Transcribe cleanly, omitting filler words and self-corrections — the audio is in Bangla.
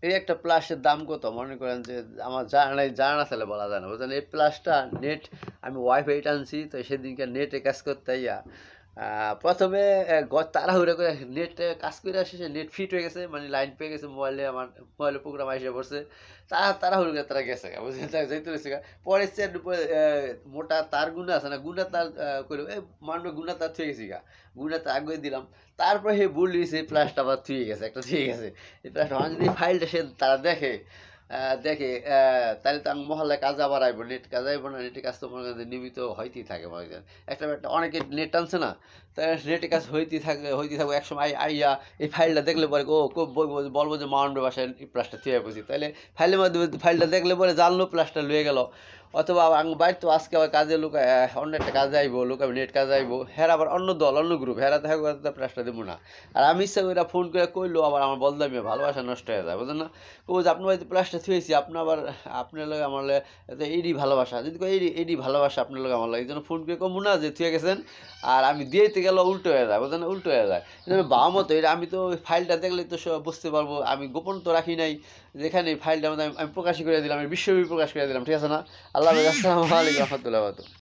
এই একটা প্লাসের দাম কত মনে করেন যে আমার জানা তাহলে বলা যায় না বুঝলেন। এই প্লাসটা নেট আমি ওয়াইফাইটা আনছি তো সেদিনকে নেটে কাজ করতে ইয়া প্রথমে তাড়াহুড়ো করে নেটে কাজ করে শেষে নেট ফিট হয়ে গেছে মানে লাইন পেয়ে গেছে মোবাইলে আমার মোবাইলে প্রোগ্রাম এসে পড়ছে তাড়াহুড়ো করে তারা গেছে বুঝলেন তারা যেতে গেছে পরে সেট মোটা তার গুণা আছে না গুণা তার করে মানবে গুণা তার থুয়ে গেছি গা গুণা তার আগে দিলাম তারপরে হে বললিছে প্লাসটা আবার থুয়ে গেছে একটা থুয়ে গেছে এই প্লাসটা আমার যদি ফাইলটা সে তারা দেখে দেখে তাহলে তো আমি মহল্লায় কাজ আবার আইব নেট কাজ আইব না নেটে কাজ তো মনে করেন নিয়মিত হইতেই থাকে মনে করেন একটা একটা অনেকে নেট টানছে না তাই নেটে কাজ হইতেই থাকবে একসময় আইয়া এই ফাইলটা দেখলে পরে ও বলবো যে মাউন্টের বাসায় এই প্লাসটা থুয়ে বুঝি তাহলে ফাইলের মাধ্যমে ফাইলটা দেখলে পরে জানলো প্লাসটা লুয়ে গেল অথবা আমি বাইর তো আজকে আবার কাজে লুকা অন্য একটা কাজে আইবো লুকাবে নেট কাজে আইবো হেরা আবার অন্য দল অন্য গ্রুপ হেরা দেখা কথা প্লাসটা দেবো না আর আমি ইচ্ছা করে ফোন করে কইলো আবার আমার বলদামি ভালোবাসা নষ্ট হয়ে যায় বুঝলেন না ও যে আপনার বাড়িতে প্লাসটা থুয়েছি আপনি আবার আপনার লোক আমার এডি ভালোবাসা যদি এডি ভালোবাসা আপনার লোক আমার লাগে এই জন্য ফোন করে কমু না যে থুয়ে গেছেন আর আমি দিয়েতে গেলে উল্টো হয়ে যায় বুঝলেন উল্টো হয়ে যায় বাবা মতো এটা আমি তো ওই ফাইলটা দেখলে তো বুঝতে পারবো আমি গোপন তো রাখি নাই যেখানে এই ফাইলটা আমি প্রকাশ করে দিলাম আমি বিশ্বব্যাপী প্রকাশ করে দিলাম ঠিক আছে না আল্লাহ আসসালামু আলাইকুম রহমতুল্লাহ।